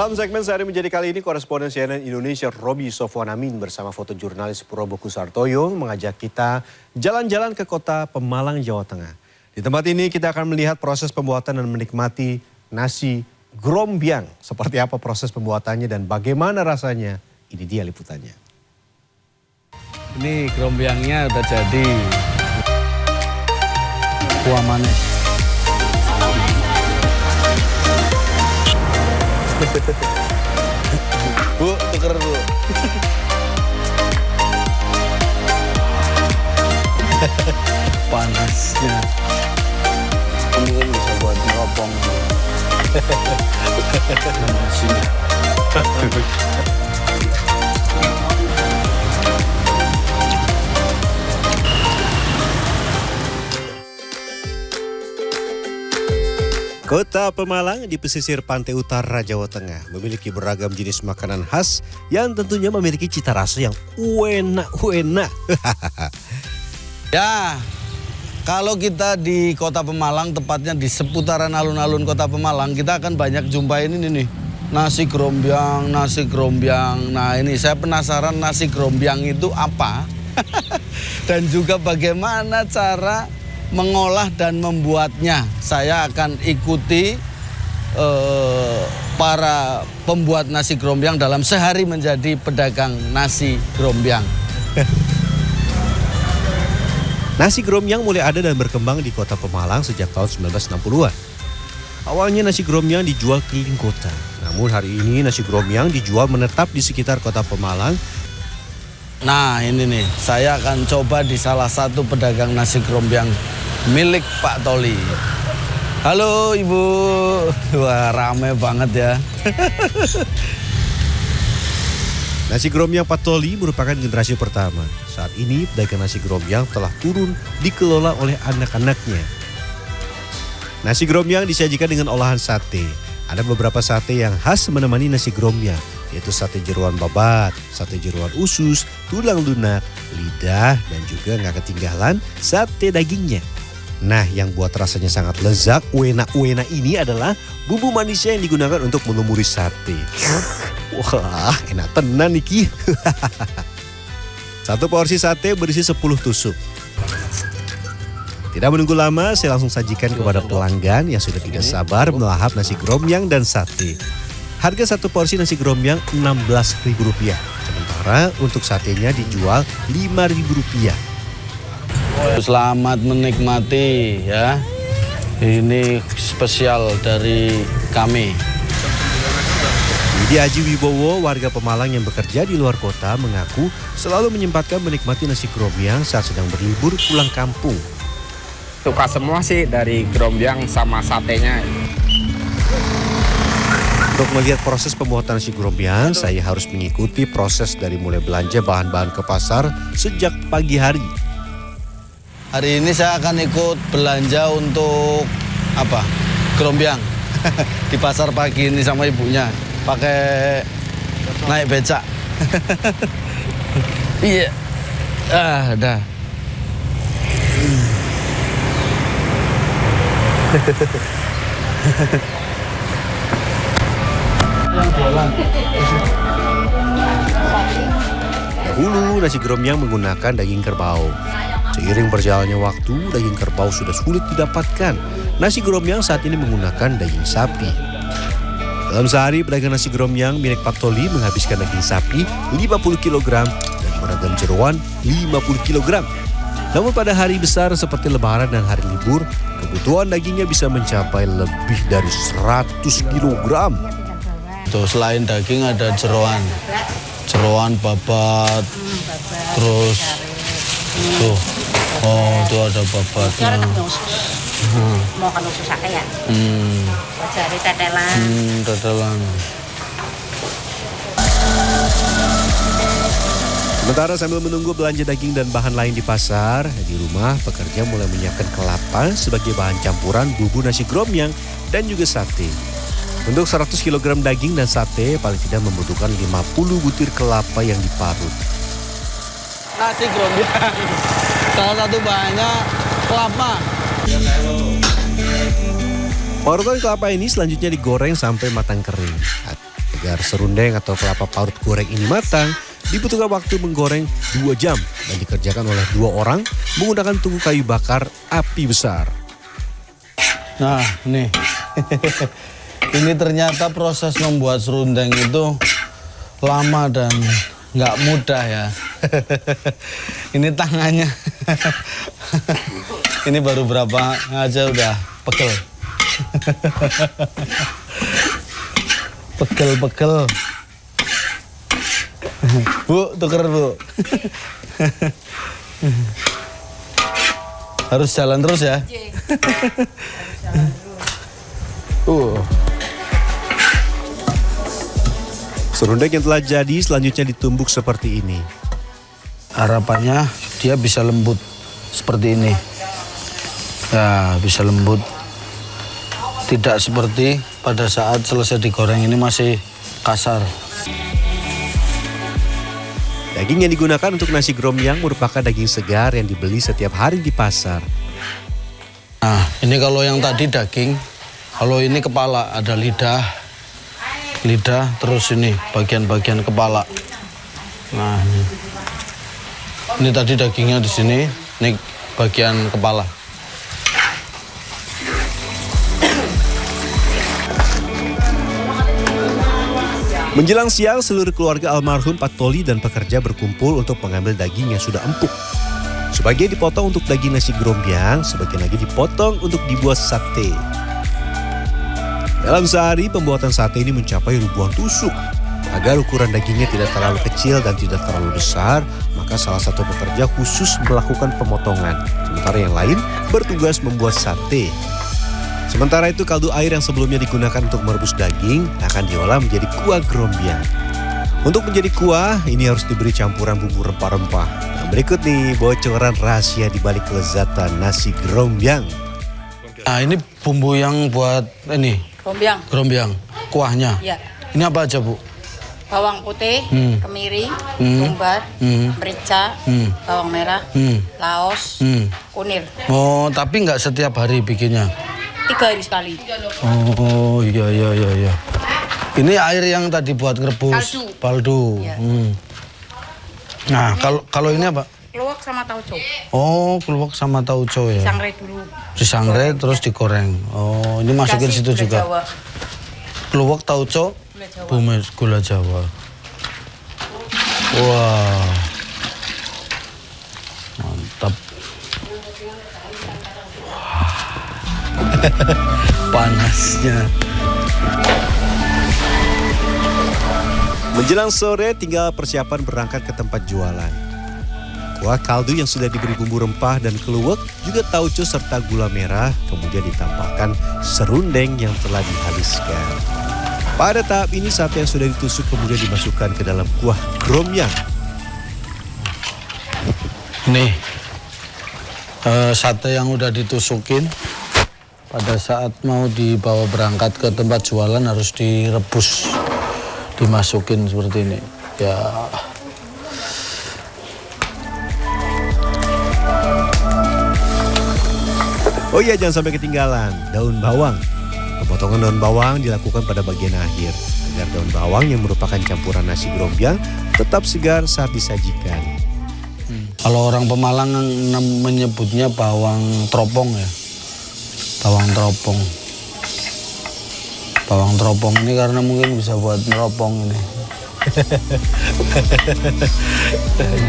Dalam segmen Sehari Menjadi kali ini, koresponden CNN Indonesia Roby Sofwan Amin bersama fotojurnalis Proboku Sartoyo mengajak kita jalan-jalan ke kota Pemalang, Jawa Tengah. Di tempat ini kita akan melihat proses pembuatan dan menikmati nasi grombyang. Seperti apa proses pembuatannya dan bagaimana rasanya, ini dia liputannya. Ini grombyangnya udah jadi. Kuah manis. Bu, tuker bu. Panasnya. Ini kan bisa buat ngeropong. Nasinya. Kota Pemalang di pesisir pantai utara Jawa Tengah memiliki beragam jenis makanan khas yang tentunya memiliki cita rasa yang enak-enak. Ya, kalau kita di Kota Pemalang, tepatnya di seputaran alun-alun Kota Pemalang, kita akan banyak jumpain ini nih. Nasi grombyang, nasi grombyang. Nah ini saya penasaran nasi grombyang itu apa? Dan juga bagaimana cara mengolah dan membuatnya. Saya akan ikuti para pembuat nasi grombyang dalam sehari menjadi pedagang nasi grombyang. Nasi grombyang mulai ada dan berkembang di Kota Pemalang sejak tahun 1960-an. Awalnya nasi grombyang dijual keliling kota. Namun hari ini nasi grombyang dijual menetap di sekitar Kota Pemalang. Nah ini nih, saya akan coba di salah satu pedagang nasi grombyang milik Pak Toli. Halo Ibu, wah rame banget ya. Nasi grombyang Pak Toli merupakan generasi pertama. Saat ini pedagang nasi grombyang telah turun dikelola oleh anak-anaknya. Nasi grombyang disajikan dengan olahan sate. Ada beberapa sate yang khas menemani nasi grombyang, yaitu sate jeroan babat, sate jeroan usus, tulang lunak, lidah, dan juga nggak ketinggalan sate dagingnya. Nah, yang buat rasanya sangat lezat, uena-uena ini adalah bumbu manisnya yang digunakan untuk melumuri sate. Wah, enak tenan niki. Satu porsi sate berisi 10 tusuk. Tidak menunggu lama, saya langsung sajikan kepada pelanggan yang sudah tidak sabar melahap nasi grombyang dan sate. Harga satu porsi nasi grombyang Rp16.000. Sementara untuk satenya dijual Rp5.000. Selamat menikmati ya. Ini spesial dari kami. Widi Aji Wibowo, warga Pemalang yang bekerja di luar kota, mengaku selalu menyempatkan menikmati nasi grombyang saat sedang berlibur pulang kampung. Suka semua sih dari grombyang sama satenya. Untuk melihat proses pembuatan nasi grombyang, saya harus mengikuti proses dari mulai belanja bahan-bahan ke pasar sejak pagi hari. Hari ini saya akan ikut belanja untuk apa? Grombyang. Di pasar pagi ini sama ibunya. Pakai naik becak. Iya. Dah. Dahulu nasi grombyang menggunakan daging kerbau. Seiring berjalannya waktu, daging kerbau sudah sulit didapatkan. Nasi grombyang saat ini menggunakan daging sapi. Dalam sehari, pedagang nasi grombyang milik Pak Toli menghabiskan daging sapi 50 kg dan beragam jeroan 50 kg. Namun pada hari besar seperti Lebaran dan hari libur, kebutuhan dagingnya bisa mencapai lebih dari 100 kg. Tuh, selain daging ada jeroan. Jeroan babat. Terus tuh. Oh, tuh ada babatnya. Mau kan susah ya. Cari tetelan. Tetelan. Sementara sambil menunggu belanja daging dan bahan lain di pasar, di rumah pekerja mulai menyiapkan kelapa sebagai bahan campuran bumbu nasi grombyang dan juga sate. Untuk 100 kg daging dan sate paling tidak membutuhkan 50 butir kelapa yang diparut. Nasi grombyang. Salah satu bahannya kelapa. Parutan kelapa ini selanjutnya digoreng sampai matang kering. Agar serundeng atau kelapa parut goreng ini matang, dibutuhkan waktu menggoreng 2 jam dan dikerjakan oleh 2 orang menggunakan tungku kayu bakar api besar. Nah, nih. Ini ternyata proses membuat serundeng itu lama dan nggak mudah ya. Ini tangannya. Ini baru berapa aja udah pegel. Pegel. Bu, tuker Bu. Harus jalan terus ya. Serundeng yang telah jadi selanjutnya ditumbuk seperti ini. Harapannya dia bisa lembut seperti ini. Ya, bisa lembut. Tidak seperti pada saat selesai digoreng ini masih kasar. Daging yang digunakan untuk nasi grombyang merupakan daging segar yang dibeli setiap hari di pasar. Nah, ini kalau yang tadi daging, kalau ini kepala, ada lidah, terus ini bagian-bagian kepala. Nah, ini tadi dagingnya di sini, ini bagian kepala. Menjelang siang, seluruh keluarga almarhum Pak Toli dan pekerja berkumpul untuk mengambil daging yang sudah empuk. Sebagian dipotong untuk daging nasi grombyang, sebagian lagi dipotong untuk dibuat sate. Dalam sehari, pembuatan sate ini mencapai ribuan tusuk. Agar ukuran dagingnya tidak terlalu kecil dan tidak terlalu besar, maka salah satu pekerja khusus melakukan pemotongan. Sementara yang lain bertugas membuat sate. Sementara itu kaldu air yang sebelumnya digunakan untuk merebus daging akan diolah menjadi kuah grombyang. Untuk menjadi kuah, ini harus diberi campuran bumbu rempah-rempah. Nah, berikut nih bocoran rahasia di balik kelezatan nasi grombyang. Nah, ini bumbu yang buat ini grombyang, kuahnya. Ya. Ini apa aja, Bu? Bawang putih, kemiri, tumbar, merica, bawang merah, laos, kunir. Oh, tapi nggak setiap hari bikinnya? 3 hari sekali. Oh, iya. Ini air yang tadi buat ngerebus baldo. Ya. Nah, kalau ini apa? Keluak sama tauco. Oh, keluak sama tauco ya. Disangrai dulu. Disangrai terus digoreng. Oh, ini masukin Kasih situ gula juga. Jawa. Keluak tauco, Gula Jawa. bumes gula Jawa. Wah. Mantap. Panasnya. Menjelang sore, tinggal persiapan berangkat ke tempat jualan. Kuah kaldu yang sudah diberi bumbu rempah dan keluak, juga tauco serta gula merah, kemudian ditambahkan serundeng yang telah dihaluskan. Pada tahap ini sate yang sudah ditusuk kemudian dimasukkan ke dalam kuah grombyang. Nih, sate yang udah ditusukin, pada saat mau dibawa berangkat ke tempat jualan harus direbus, dimasukin seperti ini. Ya. Oh iya, jangan sampai ketinggalan daun bawang. Pemotongan daun bawang dilakukan pada bagian akhir agar daun bawang yang merupakan campuran nasi grombyang tetap segar saat disajikan. Kalau orang Pemalang menyebutnya bawang teropong ya. Bawang teropong. Bawang teropong ini karena mungkin bisa buat neropong ini.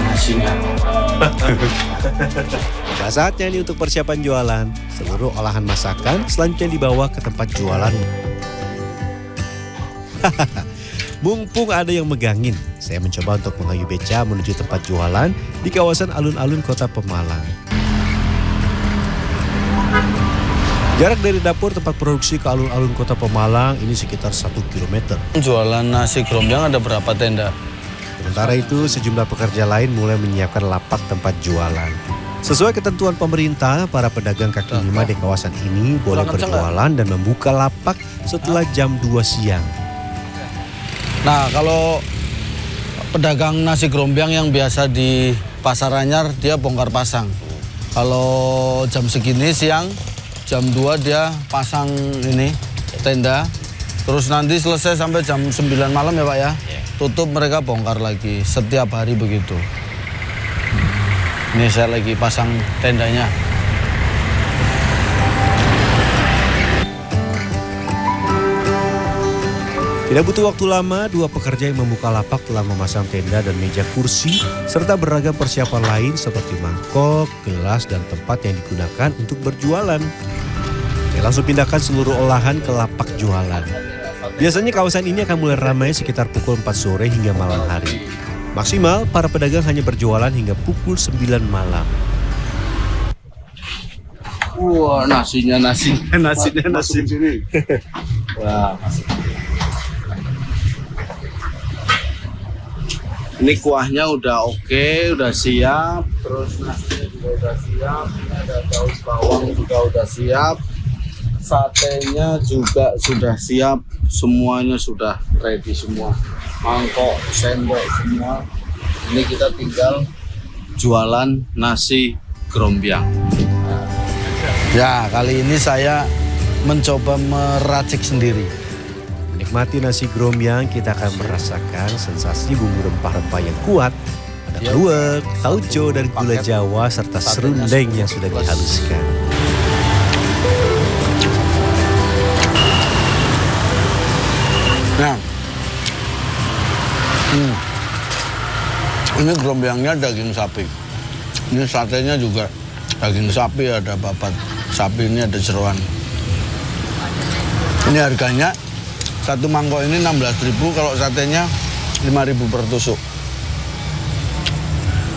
Nasinya. Nah, saatnya ini untuk persiapan jualan. Seluruh olahan masakan selanjutnya dibawa ke tempat jualan. Mumpung ada yang megangin, saya mencoba untuk mengayu beca menuju tempat jualan di kawasan alun-alun Kota Pemalang. Jarak dari dapur tempat produksi ke alun-alun Kota Pemalang ini sekitar 1 km. Jualan nasi grombyang ada berapa tenda? Sementara itu, sejumlah pekerja lain mulai menyiapkan lapak tempat jualan. Sesuai ketentuan pemerintah, para pedagang kaki lima di kawasan ini boleh berjualan dan membuka lapak setelah jam 2 siang. Nah, kalau pedagang nasi grombyang yang biasa di Pasar Anyar, dia bongkar pasang. Kalau jam segini siang, jam 2 dia pasang ini tenda, Terus nanti selesai sampai jam 9 malam ya Pak ya. Tutup mereka bongkar lagi. Setiap hari begitu. Ini saya lagi pasang tendanya. Tidak butuh waktu lama, dua pekerja yang membuka lapak telah memasang tenda dan meja kursi, serta beragam persiapan lain seperti mangkok, gelas, dan tempat yang digunakan untuk berjualan. Saya langsung pindahkan seluruh olahan ke lapak jualan. Biasanya kawasan ini akan mulai ramai sekitar pukul 4 sore hingga malam hari. Maksimal, para pedagang hanya berjualan hingga pukul 9 malam. Wah, nasinya. Wah. Ini kuahnya udah oke, udah siap. Terus nasinya juga udah siap. Ini ada daun bawang juga udah siap. Satenya juga sudah siap. Semuanya sudah ready semua. Mangkok, sendok semua. Ini kita tinggal jualan nasi grombyang. Ya, kali ini saya mencoba meracik sendiri. Menikmati nasi grombyang, kita akan merasakan sensasi bumbu rempah-rempah yang kuat. Ada keluak, tauco, dan gula jawa, serta serundeng yang sudah dihaluskan. Nah, ini grombyangnya daging sapi. Ini satenya juga daging sapi, ada babat sapi, ini ada jeroan. Ini harganya satu mangkok ini 16.000, kalau satenya 5.000 per tusuk.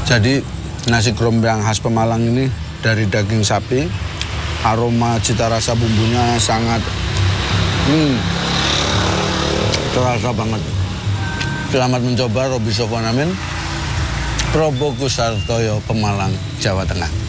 Jadi nasi grombyang khas Pemalang ini dari daging sapi, aroma cita rasa bumbunya sangat terasa banget. Selamat mencoba. Roby Sofwan Amin, Probokus Hartoyo, Pemalang, Jawa Tengah.